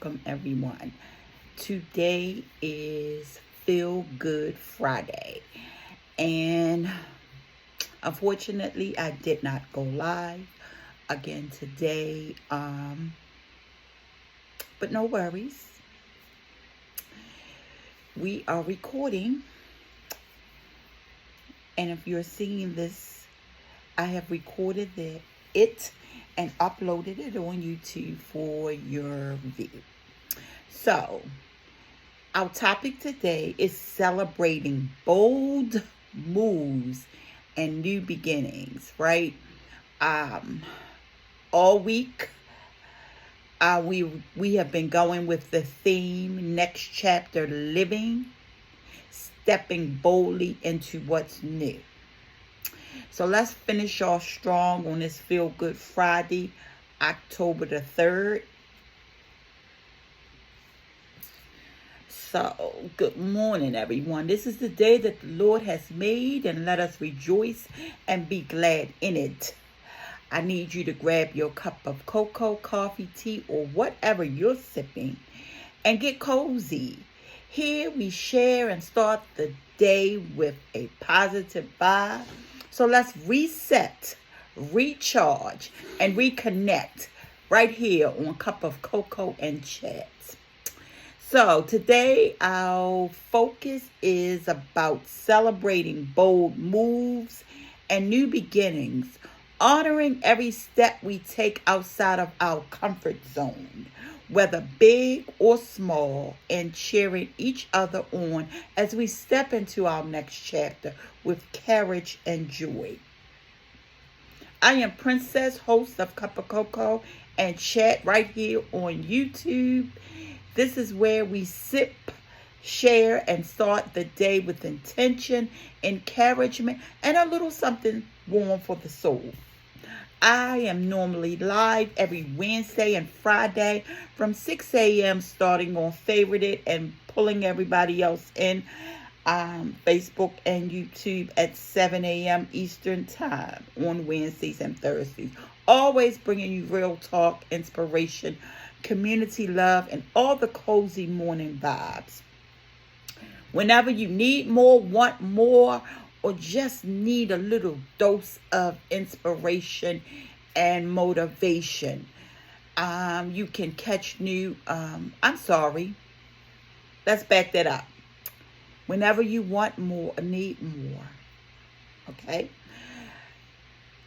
welcome everyone. Today is Feel Good Friday, and unfortunately, I did not go live again today. But no worries. We are recording, and if you're seeing this, I have recorded it and uploaded it on YouTube for your view. So, our topic today is celebrating bold moves and new beginnings, right? All week, we have been going with the theme next chapter living, stepping boldly into what's new. So let's finish off strong on this Feel Good Friday, October the 3rd. So, good morning, everyone. This is the day that the Lord has made, and let us rejoice and be glad in it. I need you to grab your cup of cocoa, coffee, tea, or whatever you're sipping and get cozy. Here we share and start the day with a positive vibe. So let's reset, recharge, and reconnect right here on Cup of Cocoa and Chat. So today our focus is about celebrating bold moves and new beginnings, honoring every step we take outside of our comfort zone, whether big or small, and cheering each other on as we step into our next chapter with courage and joy. I am Princess, host of Cup of Cocoa and Chat right here on YouTube. This is where we sip, share, and start the day with intention, encouragement, and a little something warm for the soul. I am normally live every Wednesday and Friday from 6 a.m. starting on Favorite It and pulling everybody else in Facebook and YouTube at 7 a.m. Eastern Time on Wednesdays and Thursdays. Always bringing you real talk, inspiration, community love, and all the cozy morning vibes. Whenever you need more, want more, or just need a little dose of inspiration and motivation, you can catch new, let's back that up. Whenever you want more, need more, okay?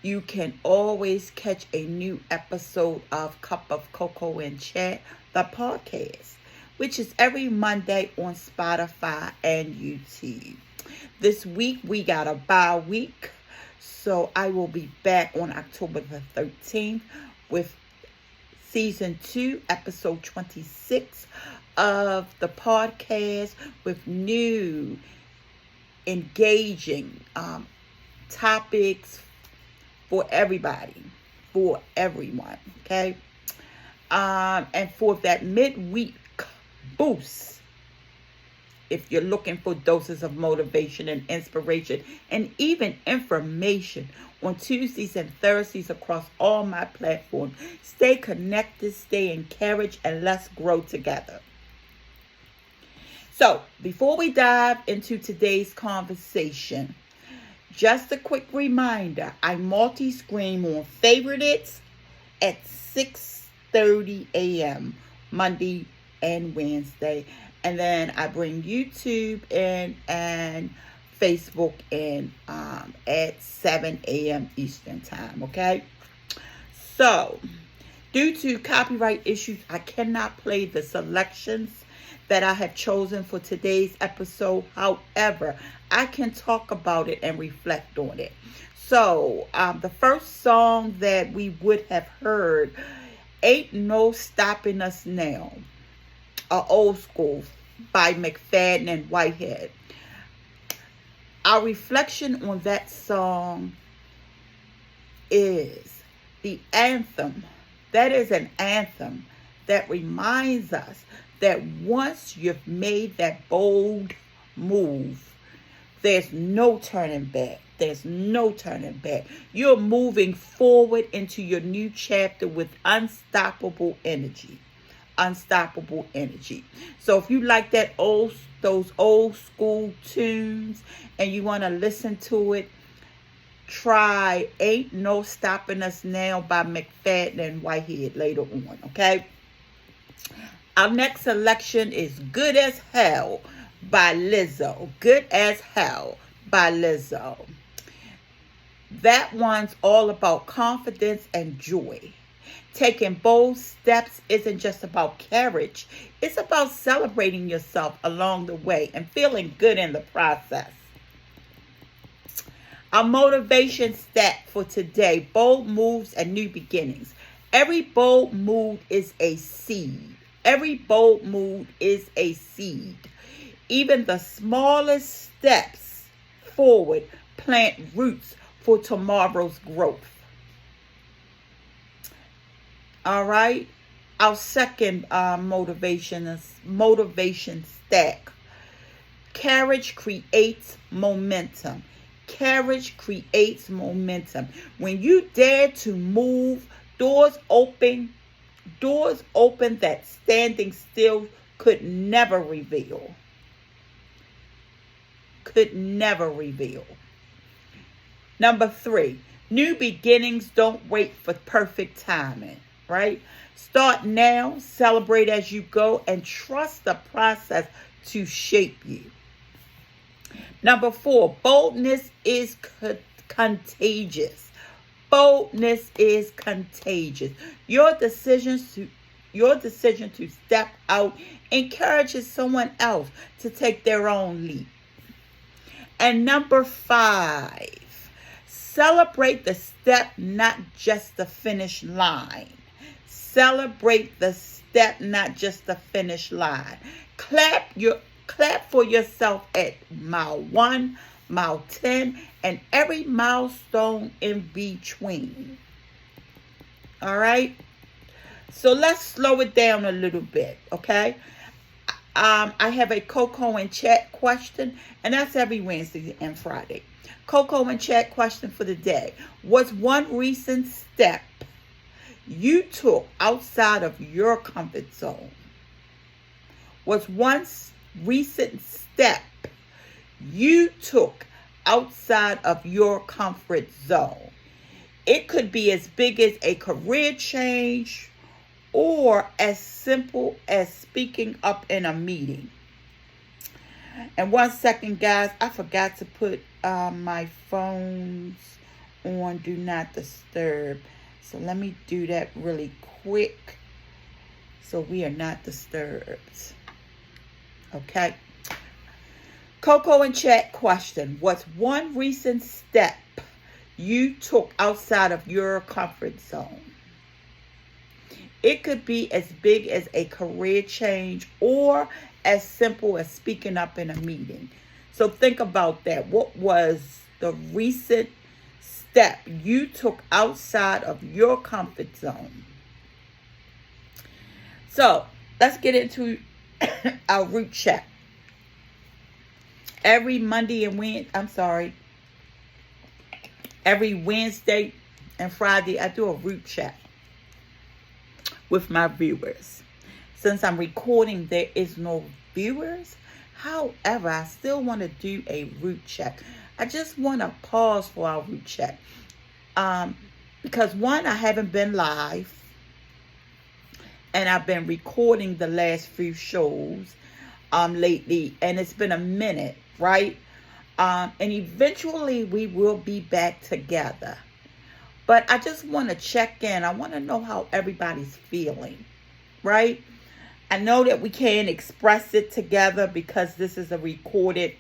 You can always catch a new episode of Cup of Cocoa and Chat, the podcast, which is every Monday on Spotify and YouTube. This week, we got a bye week, so I will be back on October the 13th with Season 2, Episode 26 of the podcast with new, engaging topics for everybody, for everyone, okay? And for that midweek boost, if you're looking for doses of motivation and inspiration and even information on Tuesdays and Thursdays across all my platforms, stay connected, stay encouraged, and let's grow together. So, before we dive into today's conversation, just a quick reminder, I multi-screen on Favorite It at 6:30 a.m. Monday and Wednesday. And then I bring YouTube in and Facebook in at 7 a.m. Eastern Time, okay? So, due to copyright issues, I cannot play the selections that I have chosen for today's episode. However, I can talk about it and reflect on it. So, the first song that we would have heard, Ain't No Stopping Us Now, Old School by McFadden and Whitehead. Our reflection on that song is the anthem. That is an anthem that reminds us that once you've made that bold move, there's no turning back. There's no turning back. You're moving forward into your new chapter with unstoppable energy. unstoppable energy. So if you like those old school tunes and you want to listen to it, try Ain't No Stopping Us Now by McFadden and Whitehead later on, okay? Our next selection is Good as Hell by Lizzo. Good as Hell by Lizzo. That one's all about confidence and joy. Taking bold steps isn't just about courage. It's about celebrating yourself along the way and feeling good in the process. Our motivation stat for today: bold moves and new beginnings. Every bold move is a seed. Every bold move is a seed. Even the smallest steps forward plant roots for tomorrow's growth. All right. Our second motivation stack. Courage creates momentum. Courage creates momentum. When you dare to move, doors open that standing still could never reveal. Number 3, new beginnings don't wait for perfect timing, right? Start now, celebrate as you go, and trust the process to shape you. Number 4, boldness is contagious. Boldness is contagious. Your decision to step out encourages someone else to take their own leap. And number 5, celebrate the step, not just the finish line. Celebrate the step, not just the finish line. Clap for yourself at mile 1, mile 10, and every milestone in between. All right? So let's slow it down a little bit, okay? I have a Coco in chat question, and that's every Wednesday and Friday. Coco in chat question for the day. What's one recent step you took outside of your comfort zone? What's one recent step you took outside of your comfort zone? It could be as big as a career change or as simple as speaking up in a meeting. And 1 second, guys, I forgot to put my phones on Do Not Disturb. So let me do that really quick so we are not disturbed. Okay. Coco in chat question. What's one recent step you took outside of your comfort zone? It could be as big as a career change or as simple as speaking up in a meeting. So think about that. What was the recent step you took outside of your comfort zone? So let's get into our root check. Every Wednesday and Friday, I do a root check with my viewers. Since I'm recording, there is no viewers. However, I still want to do a root check. I just want to pause for our root check. Because one, I haven't been live. And I've been recording the last few shows lately. And it's been a minute, right? And eventually we will be back together. But I just want to check in. I want to know how everybody's feeling, right? I know that we can't express it together because this is a recorded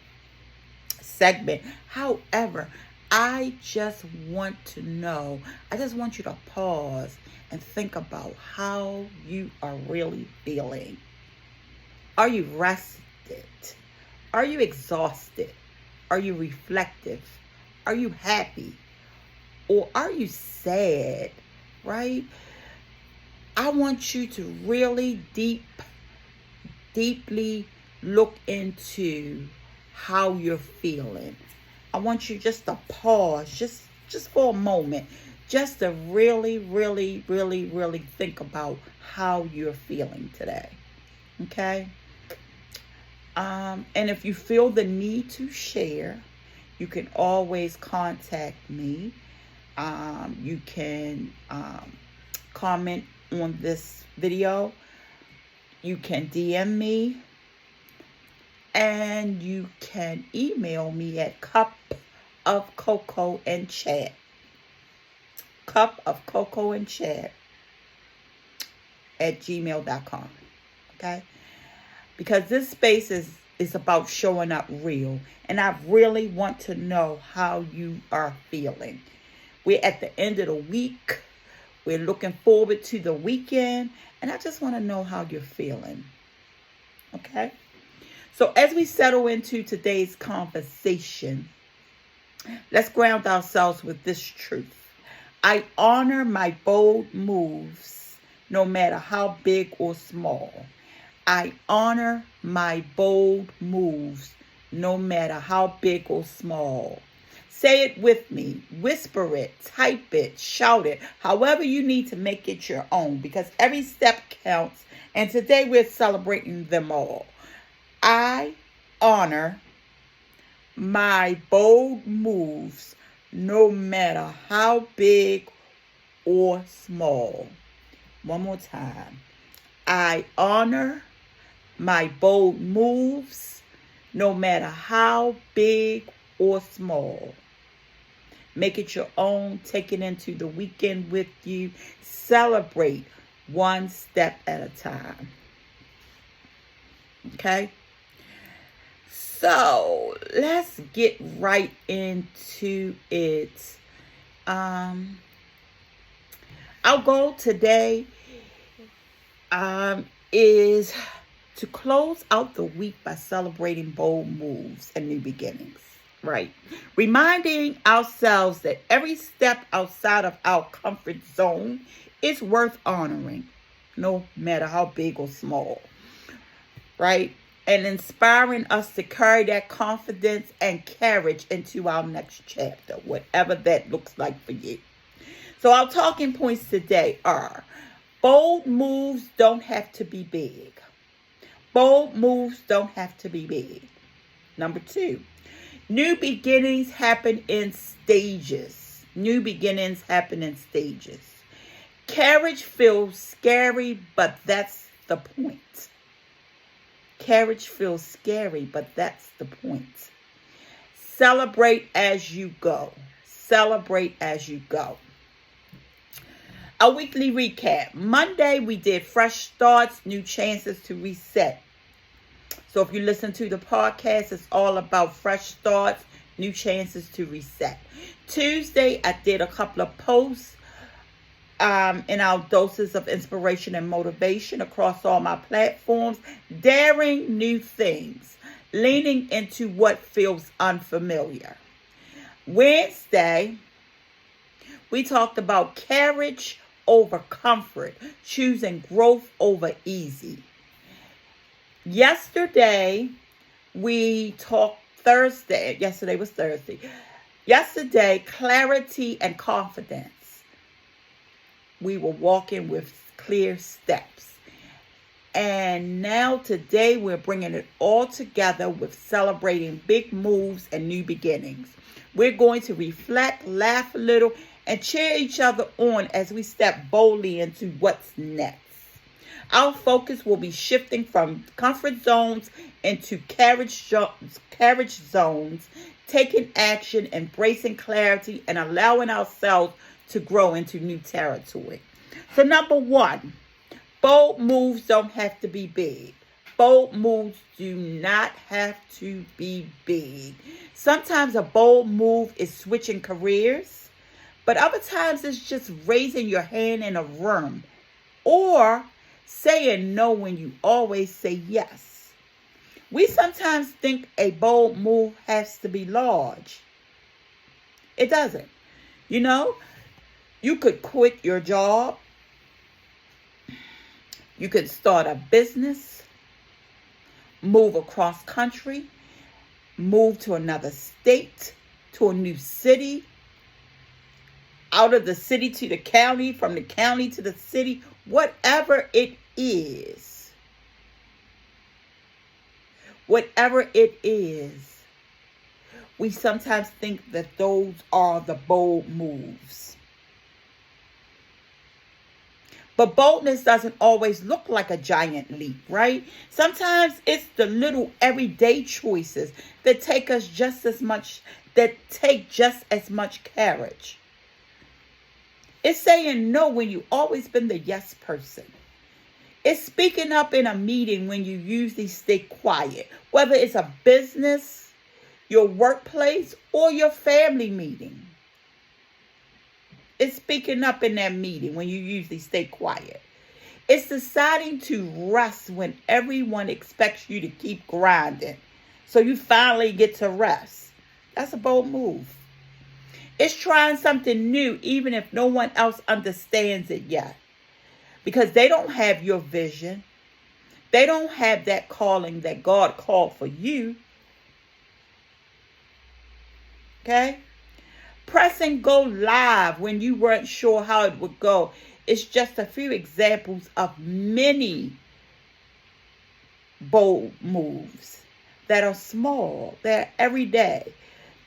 segment. However, I just want to know. I just want you to pause and think about how you are really feeling. Are you rested? Are you exhausted? Are you reflective? Are you happy? Or are you sad, right? I want you to really deeply look into how you're feeling. I want you just to pause, just for a moment. just to really, really, really, really think about how you're feeling today. Okay? And if you feel the need to share, you can always contact me. You can comment on this video. You can DM me. And you can email me at cupofcocoandchat. cupofcocoandchat@gmail.com. Okay? Because this space is about showing up real. And I really want to know how you are feeling. We're at the end of the week. We're looking forward to the weekend. And I just want to know how you're feeling. Okay? So as we settle into today's conversation, let's ground ourselves with this truth. I honor my bold moves, no matter how big or small. I honor my bold moves, no matter how big or small. Say it with me. Whisper it, type it, shout it, however you need to make it your own, because every step counts, and today we're celebrating them all. I honor my bold moves, no matter how big or small. One more time. I honor my bold moves, no matter how big or small. Make it your own. Take it into the weekend with you. Celebrate one step at a time. Okay? So let's get right into it. Our goal today is to close out the week by celebrating bold moves and new beginnings. Right. Reminding ourselves that every step outside of our comfort zone is worth honoring, no matter how big or small. Right. And inspiring us to carry that confidence and courage into our next chapter, whatever that looks like for you. So our talking points today are: bold moves don't have to be big. Bold moves don't have to be big. Number 2, new beginnings happen in stages. New beginnings happen in stages. Courage feels scary, but that's the point. Courage feels scary, but that's the point. Celebrate as you go. Celebrate as you go. A weekly recap. Monday, we did fresh starts, new chances to reset. So if you listen to the podcast, it's all about fresh starts, new chances to reset. Tuesday, I did a couple of posts in our doses of inspiration and motivation across all my platforms. Daring new things. Leaning into what feels unfamiliar. Wednesday, we talked about courage over comfort. Choosing growth over easy. Yesterday, we talked Thursday. Yesterday was Thursday. Yesterday, clarity and confidence. We were walking with clear steps. And now today we're bringing it all together with celebrating big moves and new beginnings. We're going to reflect, laugh a little, and cheer each other on as we step boldly into what's next. Our focus will be shifting from comfort zones into courage zones, taking action, embracing clarity, and allowing ourselves to grow into new territory. So number 1, bold moves don't have to be big. Bold moves do not have to be big. Sometimes a bold move is switching careers, but other times it's just raising your hand in a room or saying no when you always say yes. We sometimes think a bold move has to be large. It doesn't. You know, you could quit your job. You could start a business, move across country, move to another state, to a new city. out of the city to the county, from the county to the city, whatever it is. Whatever it is, we sometimes think that those are the bold moves. But boldness doesn't always look like a giant leap, right? Sometimes it's the little everyday choices that take just as much courage. It's saying no when you've always been the yes person. It's speaking up in a meeting when you usually stay quiet, whether it's a business, your workplace, or your family meeting. It's speaking up in that meeting when you usually stay quiet. It's deciding to rest when everyone expects you to keep grinding. So you finally get to rest. That's a bold move. It's trying something new even if no one else understands it yet. Because they don't have your vision. They don't have that calling that God called for you. Okay? Press and go live when you weren't sure how it would go. It's just a few examples of many bold moves that are small, that are everyday,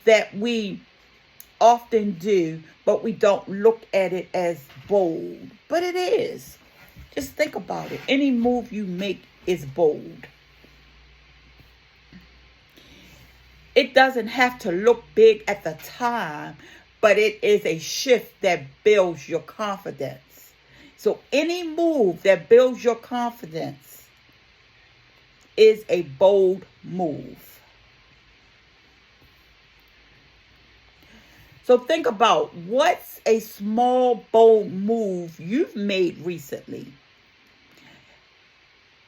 that we often do, but we don't look at it as bold. But it is. Just think about it. Any move you make is bold. It doesn't have to look big at the time, but it is a shift that builds your confidence. So any move that builds your confidence is a bold move. So think about what's a small, bold move you've made recently.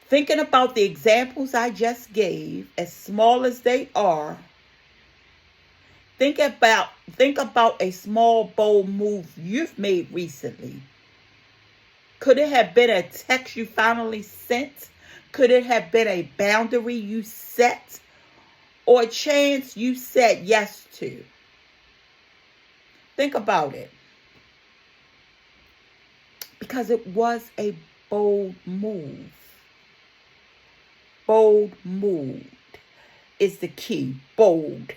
Thinking about the examples I just gave, as small as they are, think about a small, bold move you've made recently. Could it have been a text you finally sent? Could it have been a boundary you set? Or a chance you said yes to? Think about it. Because it was a bold move. Bold move is the key. Bold.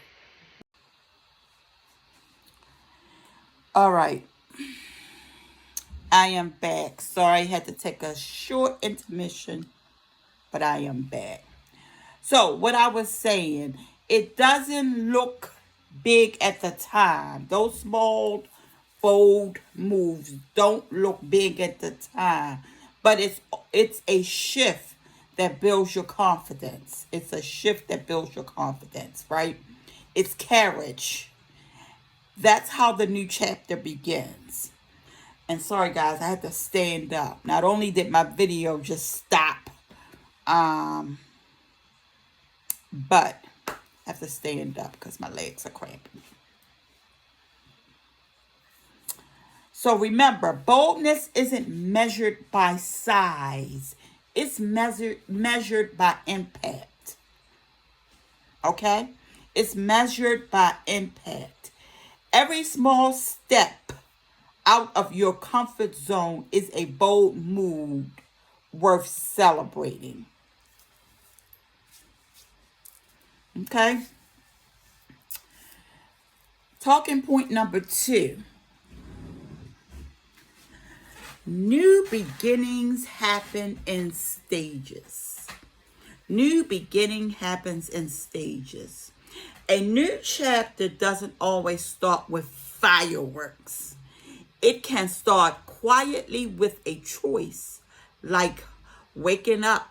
All right. I am back. Sorry, I had to take a short intermission, but I am back. So, what I was saying, it doesn't look big at the time. Those small, bold moves don't look big at the time, but it's a shift that builds your confidence. It's a shift that builds your confidence, right? It's courage. That's how the new chapter begins. And sorry guys, I had to stand up. Not only did my video just stop, but I have to stand up because my legs are cramping. So remember, boldness isn't measured by size. It's measured by impact. Okay? It's measured by impact. Every small step out of your comfort zone is a bold move worth celebrating. Okay? Talking point number 2. New beginnings happen in stages. New beginning happens in stages. A new chapter doesn't always start with fireworks. It can start quietly with a choice, like waking up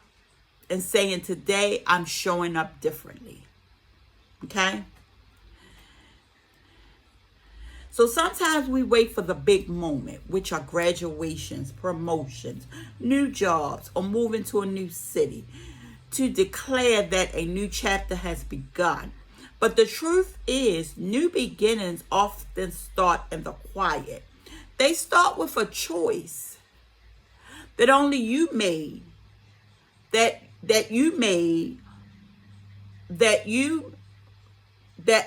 and saying, today I'm showing up differently. Okay? So sometimes we wait for the big moment, which are graduations, promotions, new jobs, or moving to a new city, to declare that a new chapter has begun. But the truth is, new beginnings often start in the quiet. They start with a choice that only you made, that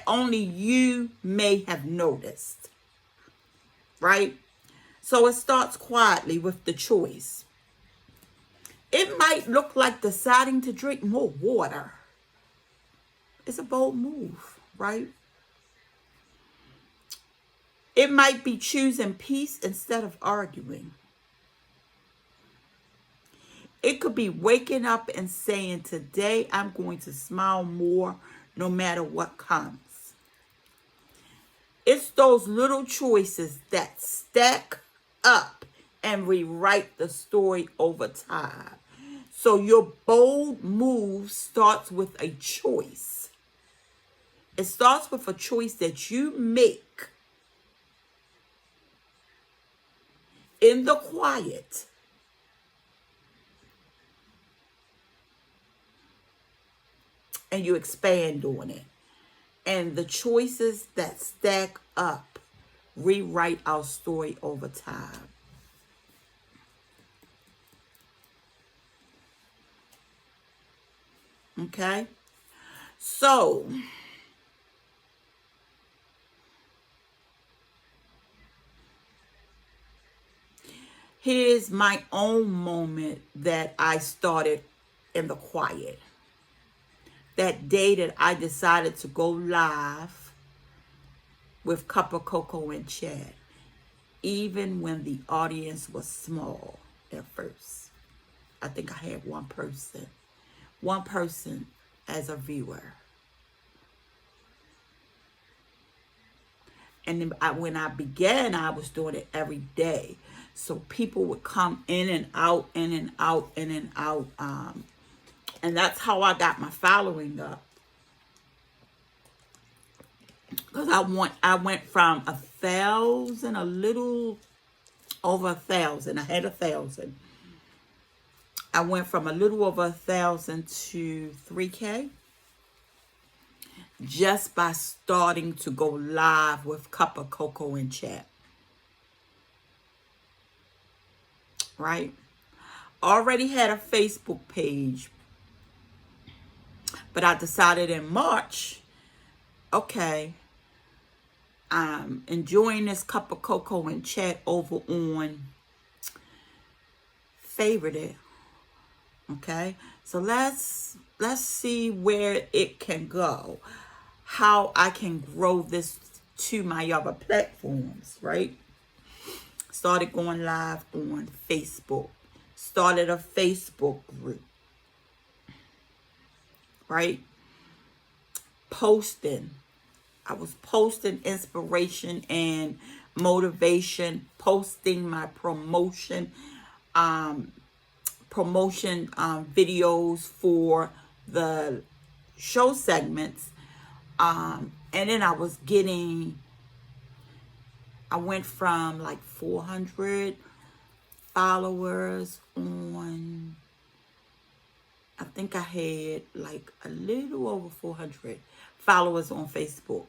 only you may have noticed. right? So it starts quietly with the choice. It might look like deciding to drink more water. It's a bold move, right? It might be choosing peace instead of arguing. It could be waking up and saying, today I'm going to smile more no matter what comes. It's those little choices that stack up and rewrite the story over time. So your bold move starts with a choice. It starts with a choice that you make in the quiet. And you expand on it. And the choices that stack up rewrite our story over time. Okay? So, here's my own moment that I started in the quiet. That day that I decided to go live with Cup of Cocoa and Chat, even when the audience was small at first. I think I had one person as a viewer. And then when I began, I was doing it every day. So people would come in and out, in and out, in and out. And that's how I got my following up. Because I went from 1,000, a little over 1,000. I had 1,000. I went from a little over 1,000 to 3K. Just by starting to go live with Cup of Cocoa and Chat. Right? Already had a Facebook page. But I decided in March, okay, I'm enjoying this Cup of Cocoa and Chat over on Favorite It. Okay? So let's see where it can go. How I can grow this to my other platforms, right? Started going live on Facebook. Started a Facebook group, right? Posting. I was posting inspiration and motivation, posting my promotion videos for the show segments. And then I went from like 400 followers on, I think I had like a little over 400 followers on Facebook.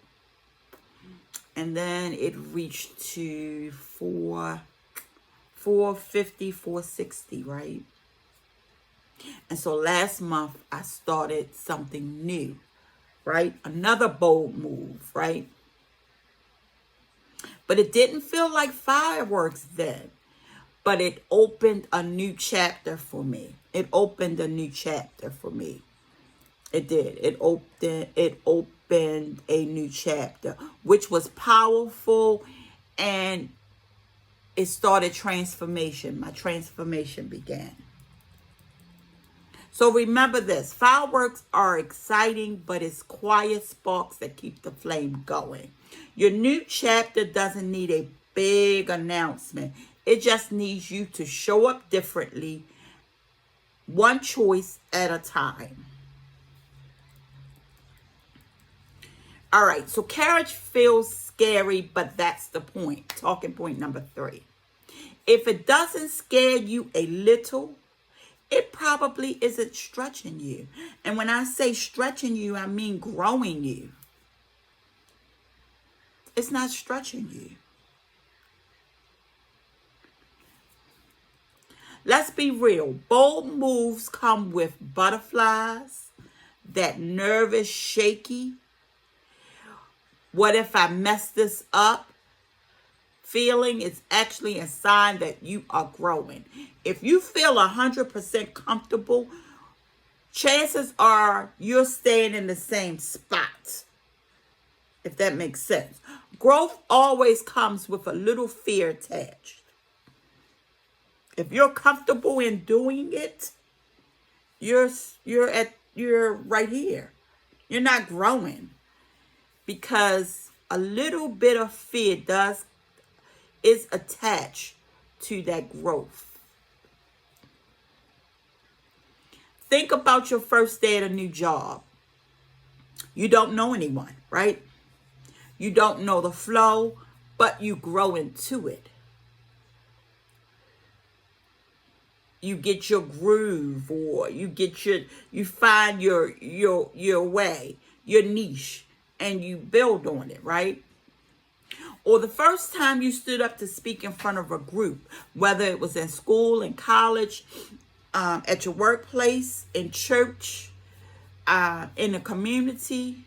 And then it reached to 450, 460, right? And so last month I started something new. Right? Another bold move, right? But it didn't feel like fireworks then. But it opened a new chapter for me. It opened a new chapter for me. It did. It opened a new chapter, which was powerful, and it started transformation. My transformation began. So remember this, fireworks are exciting, but it's quiet sparks that keep the flame going. Your new chapter doesn't need a big announcement. It just needs you to show up differently, one choice at a time. All right, so courage feels scary, but that's the point. Talking point number 3. If it doesn't scare you a little, it probably isn't stretching you. And when I say stretching you, I mean growing you. It's not stretching you. Let's be real. Bold moves come with butterflies, that nervous, shaky. What if I mess this up? feeling is actually a sign that you are growing. If you feel 100% comfortable, chances are you're staying in the same spot, if that makes sense. Growth always comes with a little fear attached. If you're comfortable in doing it, you're right here. You're not growing, because a little bit of fear is attached to that growth. Think about your first day at a new job. You don't know anyone, right? You don't know the flow, but you grow into it. You get your groove, or you find your way, your niche, and you build on it, right? Or the first time you stood up to speak in front of a group, whether it was in school, in college, at your workplace, in church, in the community.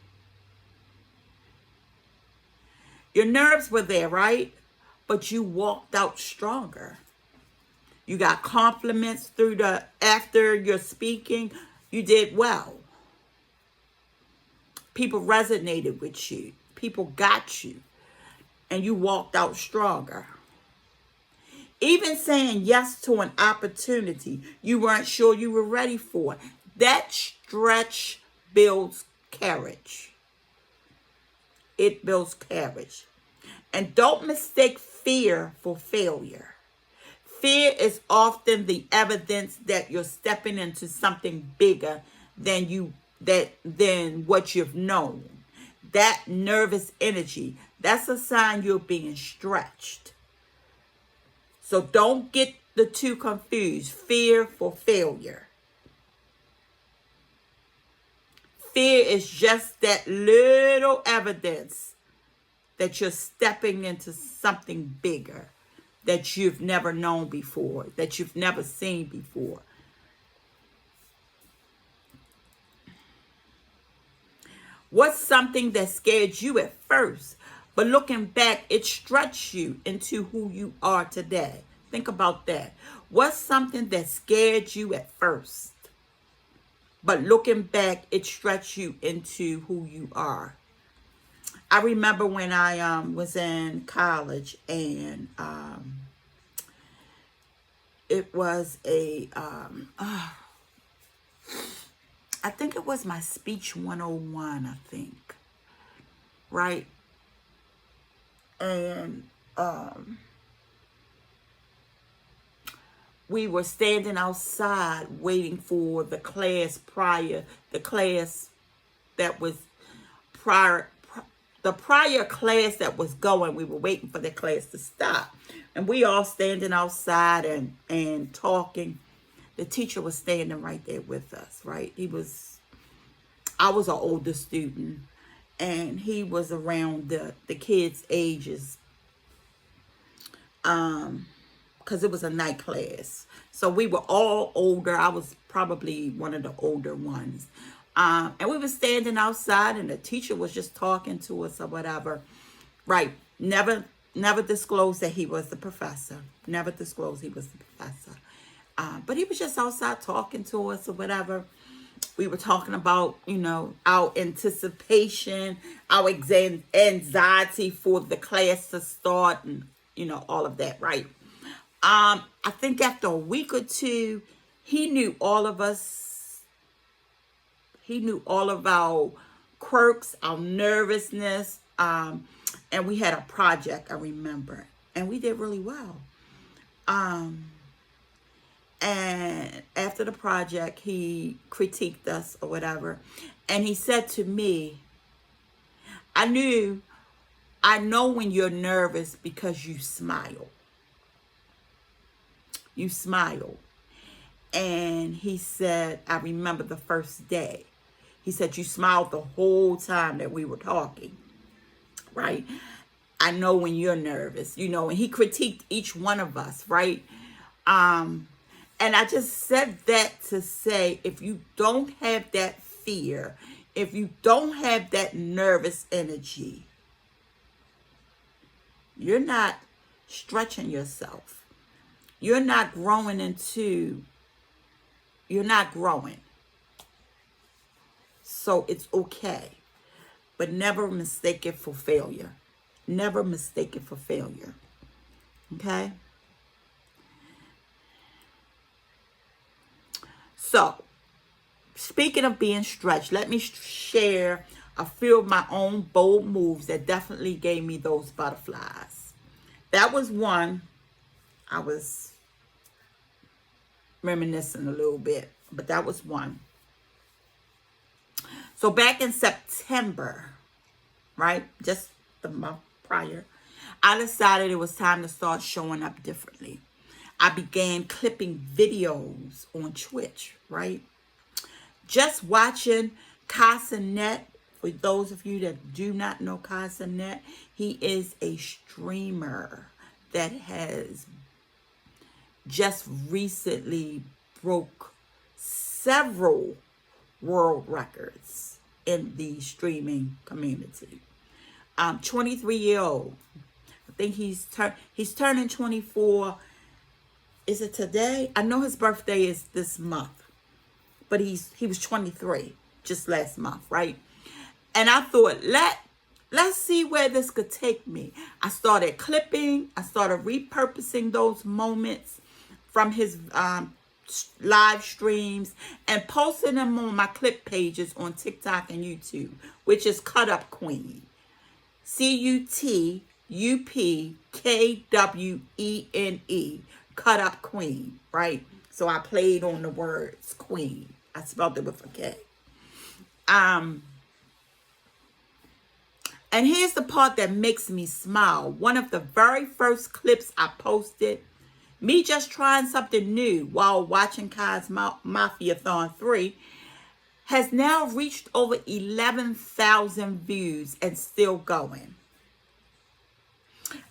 Your nerves were there, right? But you walked out stronger. You got compliments after your speaking. You did well. People resonated with you. People got you. And you walked out stronger. Even saying yes to an opportunity you weren't sure you were ready for, that stretch builds courage. It builds courage. And don't mistake fear for failure. Fear is often the evidence that you're stepping into something bigger than what you've known. That nervous energy, that's a sign you're being stretched. So don't get the two confused. Fear for failure. Fear is just that little evidence that you're stepping into something bigger, that you've never known before, that you've never seen before. What's something that scared you at first, but looking back, it stretched you into who you are today? Think about that. What's something that scared you at first, but looking back, it stretched you into who you are? I remember when I was in college, and it was I think it was my speech 101, I think, right? And we were standing outside waiting for the class that was the prior class that was going. We were waiting for the class to stop. And we all standing outside and talking. The teacher was standing right there with us, right? I was an older student, and he was around the kids' ages. Because it was a night class. So we were all older. I was probably one of the older ones. And we were standing outside, and the teacher was just talking to us or whatever. Right. Never disclosed that he was the professor. Never disclosed he was the professor. But he was just outside talking to us or whatever. We were talking about, our anticipation, our anxiety for the class to start, and, all of that, right? I think after a week or two, he knew all of us. He knew all of our quirks, our nervousness, and we had a project, I remember, and we did really well. And after the project, he critiqued us or whatever, and he said to me, I know when you're nervous because you smile. You smile. And he said, I remember the first day. He said, you smiled the whole time that we were talking, right? I know when you're nervous, and he critiqued each one of us, right? And I just said that to say, if you don't have that fear, if you don't have that nervous energy, you're not stretching yourself. You're not growing. So it's okay. But never mistake it for failure. Never mistake it for failure. Okay? So, speaking of being stretched, let me share a few of my own bold moves that definitely gave me those butterflies. That was one. I was reminiscing a little bit, but that was one. So back in September, right, just the month prior, I decided it was time to start showing up differently. I began clipping videos on Twitch, right? Just watching Casanet. For those of you that do not know Casanet, he is a streamer that has just recently broke several world records in the streaming community. 23-year-old. I think he's turning 24. Is it today? I know his birthday is this month, but he was 23 just last month, right? And I thought, let's see where this could take me. I started clipping. I started repurposing those moments from his live streams and posting them on my clip pages on TikTok and YouTube, which is Cut Up Queen. CUTUPKWENE. Cut Up Queen, right? So I played on the words queen. I spelled it with a K. And here's the part that makes me smile. One of the very first clips I posted, me just trying something new while watching Kai's Mafiathon 3, has now reached over 11,000 views and still going.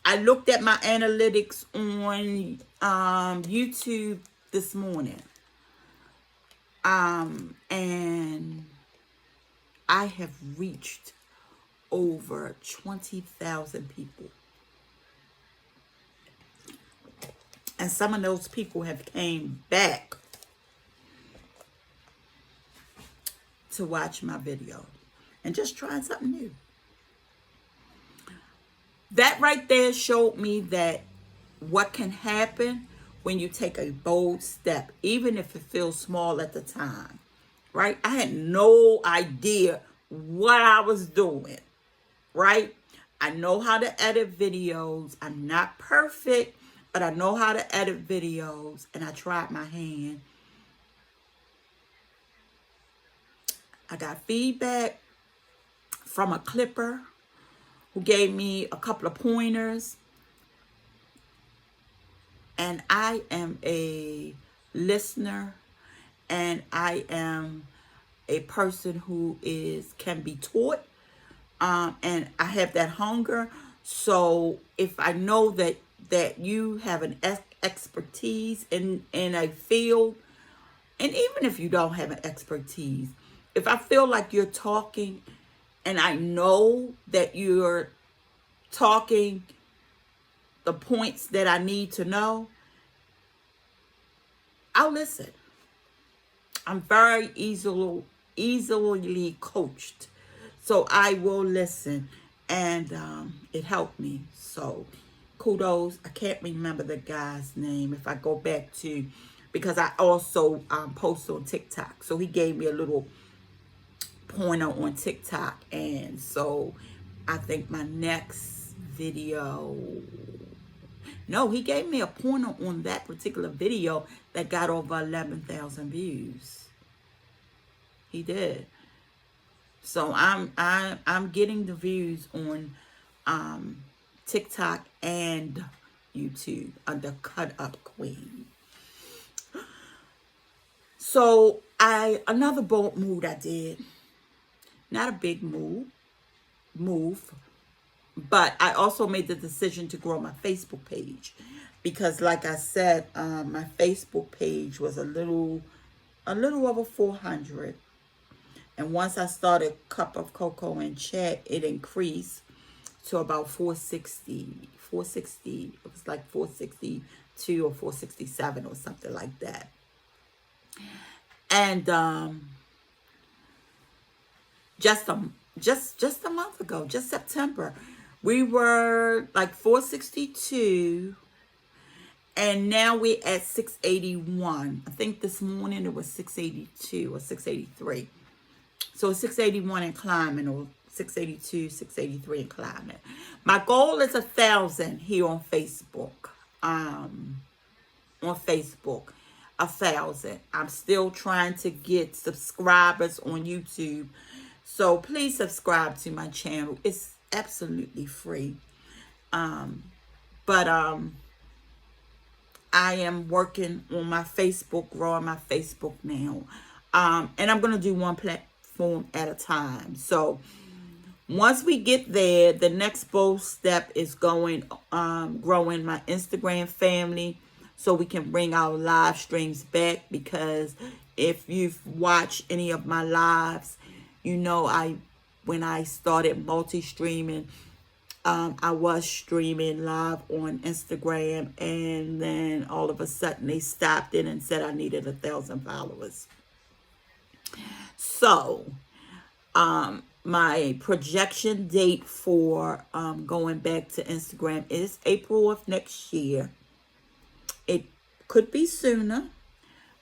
I looked at my analytics on YouTube this morning. And I have reached over 20,000 people. And some of those people have came back to watch my video and just trying something new. That right there showed me that what can happen when you take a bold step, even if it feels small at the time, right? I had no idea what I was doing, right? I know how to edit videos. I'm not perfect, but I know how to edit videos, and I tried my hand. I got feedback from a clipper who gave me a couple of pointers. And I am a listener, and I am a person who can be taught, and I have that hunger. So if I know that you have an expertise in a field, and even if you don't have an expertise, if I feel like you're talking and I know that you're talking the points that I need to know, I'll listen. I'm very easily coached. So I will listen, and it helped me. So kudos. I can't remember the guy's name if I go back to, because I also post on TikTok. So he gave me a little pointer on TikTok, and so I think my next video, no, he gave me a pointer on that particular video that got over 11,000 views. He did. So I'm getting the views on TikTok and YouTube under Cut Up Queen. So another bold move I did. Not a big move, but I also made the decision to grow my Facebook page, because like I said, my Facebook page was a little over 400. And once I started Cup of Cocoa and Chat, it increased. to about 460. 460. It was like 462 or 467 or something like that. And just a month ago, just September, we were like 462, and now we're at 681. I think this morning it was 682 or 683. So 681 and climbing, or 682, 683 and climbing. My goal is 1,000 here on Facebook. On Facebook, 1,000. I'm still trying to get subscribers on YouTube. So please subscribe to my channel. It's absolutely free. But I am working on my Facebook, growing my Facebook now. And I'm going to do one platform at a time. So once we get there, the next bold step is growing my Instagram family, so we can bring our live streams back. Because if you've watched any of my lives, you know when I started multi-streaming, I was streaming live on Instagram, and then all of a sudden they stopped it and said I needed 1,000 followers. So my projection date for going back to Instagram is April of next year. It could be sooner,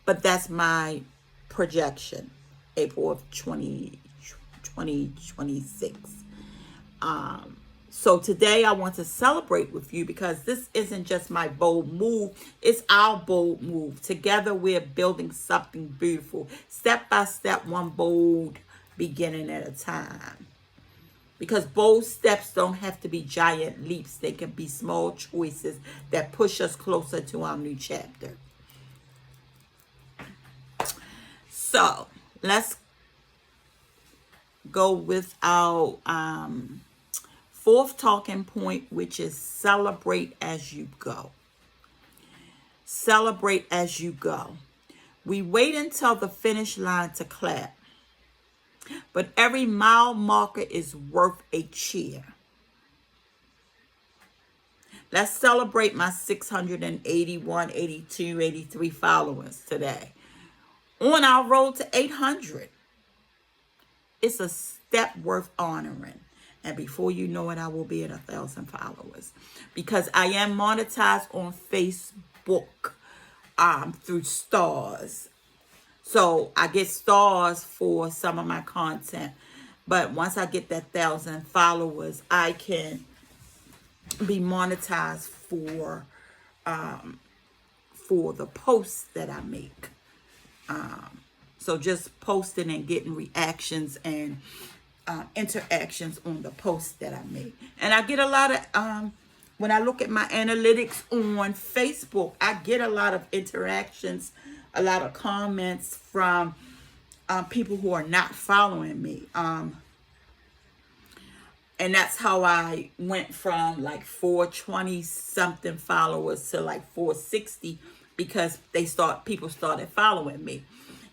but that's my projection, April of 2026. So today I want to celebrate with you, because this isn't just my bold move, it's our bold move. Together we're building something beautiful, step by step, one bold beginning at a time. Because bold steps don't have to be giant leaps. They can be small choices that push us closer to our new chapter. So let's go with our fourth talking point, which is celebrate as you go. Celebrate as you go. We wait until the finish line to clap, but every mile marker is worth a cheer. Let's celebrate my 681, 82, 83 followers today. On our road to 800. It's a step worth honoring. And before you know it, I will be at 1,000 followers. Because I am monetized on Facebook through stars. So I get stars for some of my content. But once I get that 1,000 followers, I can be monetized for the posts that I make. So just posting and getting reactions and interactions on the posts that I make. And I get a lot of, when I look at my analytics on Facebook, I get a lot of interactions, a lot of comments from people who are not following me. And that's how I went from like 420 something followers to like 460, because people started following me.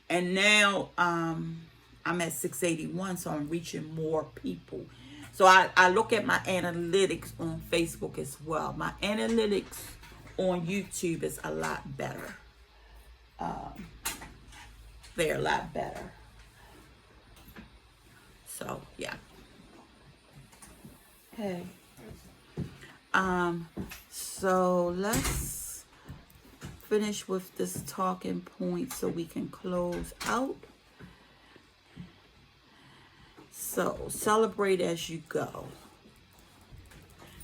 And now I'm at 681, so I'm reaching more people. So I look at my analytics on Facebook as well. My analytics on YouTube is a lot better. They're a lot better. So yeah. Okay. So let's finish with this talking point so we can close out. So celebrate as you go.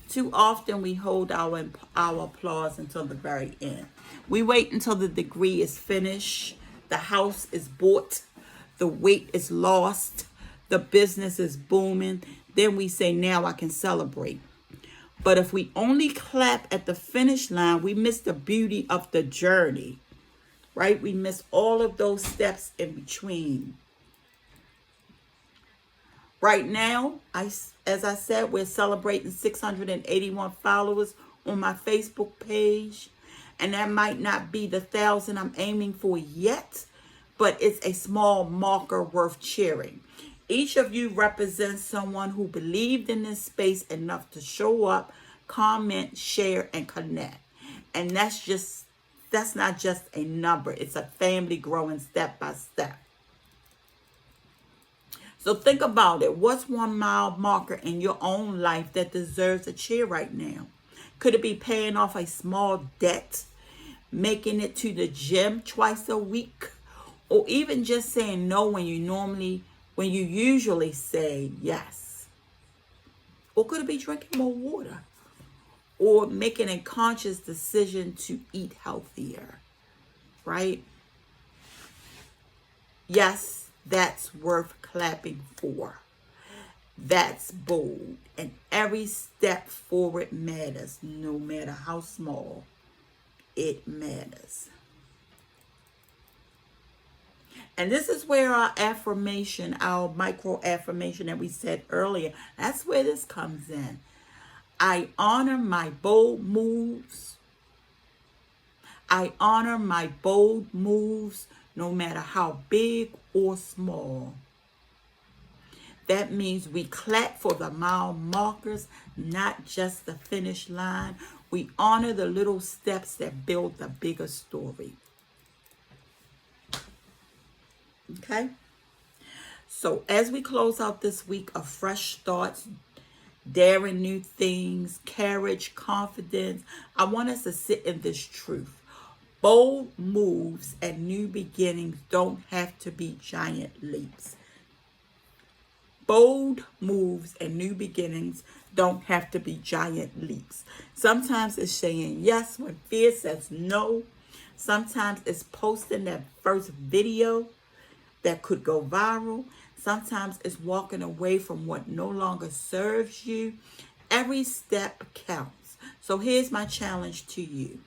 Too often we hold our applause until the very end. We wait until the degree is finished, the house is bought, the weight is lost, the business is booming. Then we say, now I can celebrate. But if we only clap at the finish line, we miss the beauty of the journey, right? We miss all of those steps in between. Right now, as I said, we're celebrating 681 followers on my Facebook page. And that might not be the 1,000 I'm aiming for yet, but it's a small marker worth cheering. Each of you represents someone who believed in this space enough to show up, comment, share, and connect. And that's not just a number. It's a family growing step by step. So think about it. What's 1 mile marker in your own life that deserves a cheer right now? Could it be paying off a small debt, making it to the gym twice a week, or even just saying no when you usually say yes? Or could it be drinking more water, or making a conscious decision to eat healthier, right? Yes, that's worth clapping for. That's bold. And every step forward matters, no matter how small. It matters. And this is where our affirmation, our micro affirmation that we said earlier, that's where this comes in. I honor my bold moves. I honor my bold moves, no matter how big or small. That means we clap for the mile markers, not just the finish line. We honor the little steps that build the bigger story. Okay? So as we close out this week of fresh starts, daring new things, courage, confidence, I want us to sit in this truth. Bold moves and new beginnings don't have to be giant leaps. Bold moves and new beginnings don't have to be giant leaps. Sometimes it's saying yes when fear says no. Sometimes it's posting that first video that could go viral. Sometimes it's walking away from what no longer serves you. Every step counts. So here's my challenge to you.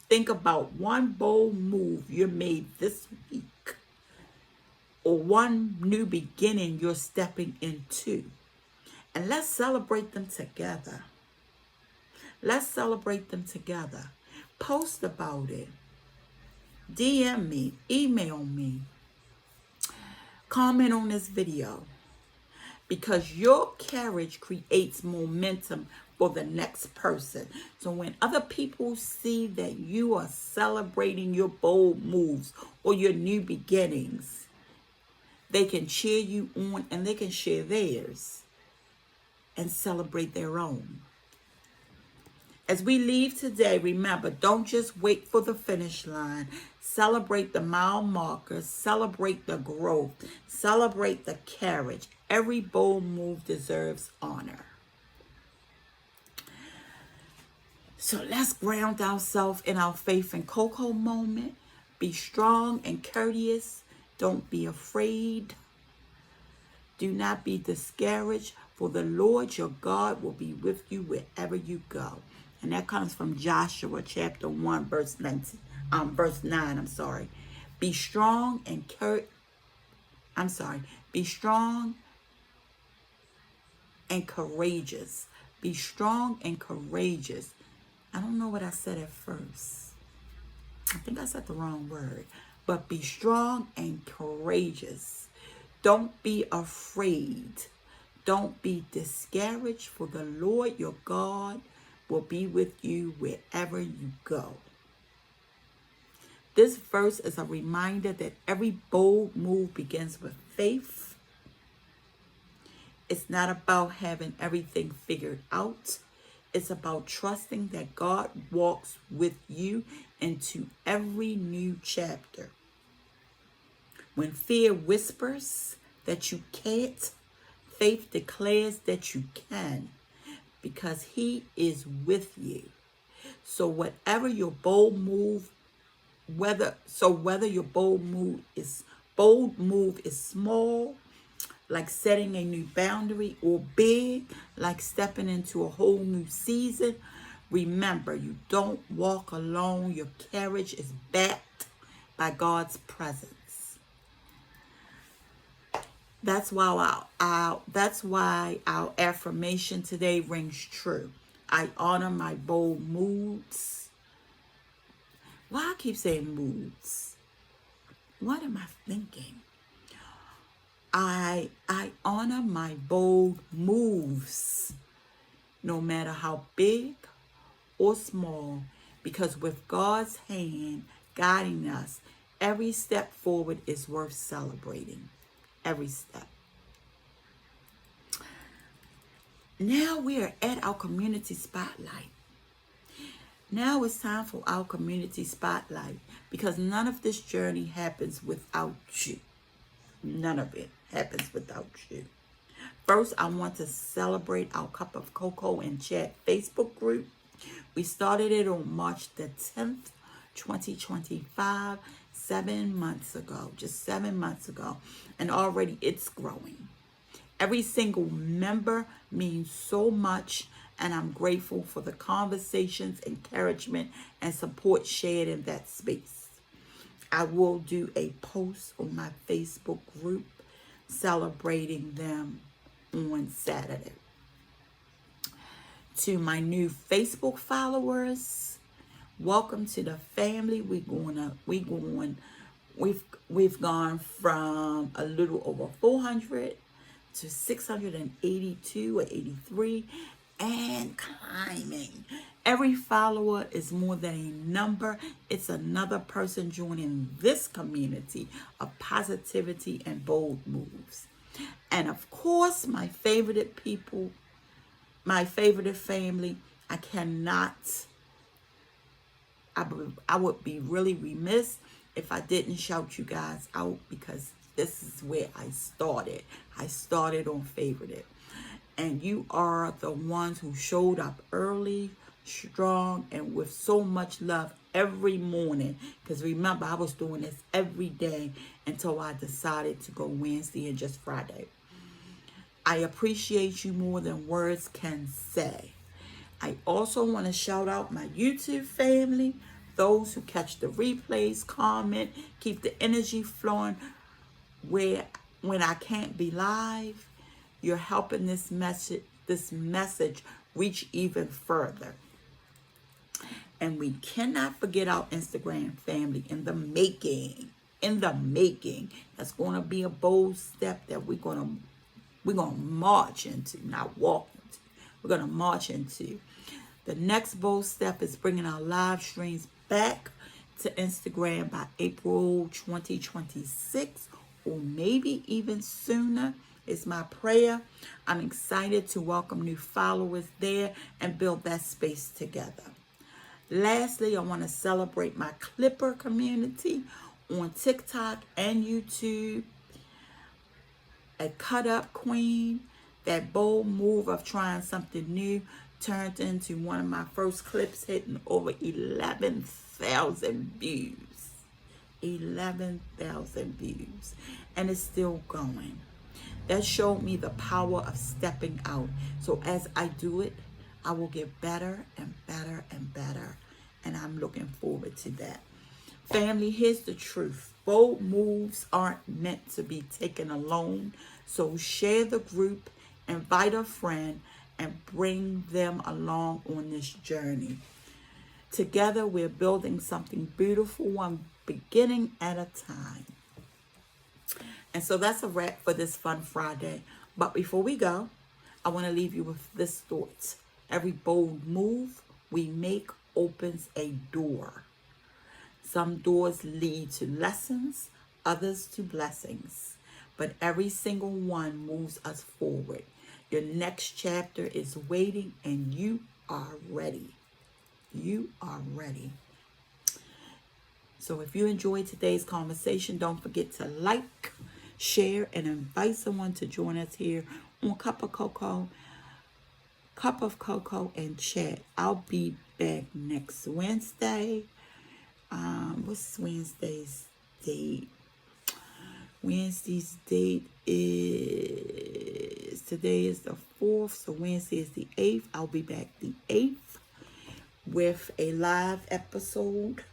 Think about one bold move you made this week, or one new beginning you're stepping into. And let's celebrate them together. Let's celebrate them together. Post about it. DM me, email me, comment on this video, because your courage creates momentum for the next person. So when other people see that you are celebrating your bold moves or your new beginnings, they can cheer you on and they can share theirs and celebrate their own. As we leave today, remember, don't just wait for the finish line. Celebrate the mile markers. Celebrate the growth. Celebrate the courage. Every bold move deserves honor. So let's ground ourselves in our faith and cocoa moment. Be strong and courteous. Don't be afraid. Do not be discouraged, for the Lord your God will be with you wherever you go. And that comes from Joshua chapter 1, verse 9. Be strong and Be strong and courageous. Be strong and courageous. I don't know what I said at first. I think I said the wrong word. But be strong and courageous. Don't be afraid. Don't be discouraged, for the Lord your God will be with you wherever you go. This verse is a reminder that every bold move begins with faith. It's not about having everything figured out. It's about trusting that God walks with you into every new chapter. When fear whispers that you can't, faith declares that you can, because he is with you. So whether your bold move is small, like setting a new boundary, or big, like stepping into a whole new season, remember, you don't walk alone. Your courage is backed by God's presence. That's why our affirmation today rings true. I honor my bold moods. Why I keep saying moods? What am I thinking? I honor my bold moves, no matter how big or small, because with God's hand guiding us, every step forward is worth celebrating. Every step. Now we are at our community spotlight. Now it's time for our community spotlight, because none of this journey happens without you. None of it happens without you. First, I want to celebrate our Cup of Cocoa and Chat Facebook group. We started it on March the 10th, 2025, 7 months ago, just 7 months ago, and already it's growing. Every single member means so much, and I'm grateful for the conversations, encouragement, and support shared in that space. I will do a post on my Facebook group celebrating them on Saturday. To my new Facebook followers, welcome to the family. We've gone from a little over 400 to 682 or 83 and climbing. Every follower is more than a number. It's another person joining this community of positivity and bold moves. And of course, my favorite people, my favorite family, I would be really remiss if I didn't shout you guys out, because this is where I started. I started on Favorite. And you are the ones who showed up early, strong, and with so much love every morning. Because remember, I was doing this every day until I decided to go Wednesday and just Friday. I appreciate you more than words can say. I also want to shout out my YouTube family, those who catch the replays, comment, keep the energy flowing when I can't be live. You're helping this message reach even further. And we cannot forget our Instagram family in the making. In the making. That's going to be a bold step that we're going to march into, not walk into. We're going to march into. The next bold step is bringing our live streams back to Instagram by April 2026, or maybe even sooner. Is my prayer. I'm excited to welcome new followers there and build that space together. Lastly, I want to celebrate my Clipper community on TikTok and YouTube. A cut up queen, that bold move of trying something new turned into one of my first clips hitting over 11,000 views. 11,000 views. And it's still going. That showed me the power of stepping out. So as I do it, I will get better and better and better. And I'm looking forward to that. Family, here's the truth. Bold moves aren't meant to be taken alone. So share the group, invite a friend, and bring them along on this journey. Together, we're building something beautiful, one beginning at a time. And so that's a wrap for this Fun Friday. But before we go, I want to leave you with this thought. Every bold move we make opens a door. Some doors lead to lessons, others to blessings. But every single one moves us forward. Your next chapter is waiting, and you are ready. You are ready. So if you enjoyed today's conversation, don't forget to like, share, and invite someone to join us here on Cup of Cocoa and Chat. I'll be back next Wednesday. What's Wednesday's date? Wednesday's date is, today is the 4th, so Wednesday is the 8th. I'll be back the 8th with a live episode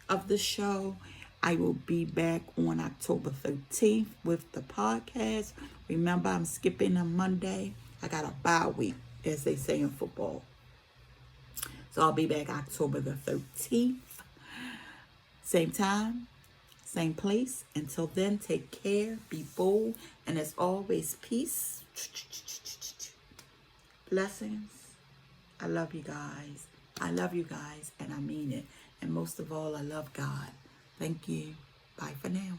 of the show. I will be back on October 13th with the podcast. Remember, I'm skipping a Monday. I got a bye week, as they say in football. So I'll be back October the 13th. Same time, same place. Until then, take care, be bold, and as always, peace. Blessings. I love you guys. I love you guys, and I mean it. And most of all, I love God. Thank you. Bye for now.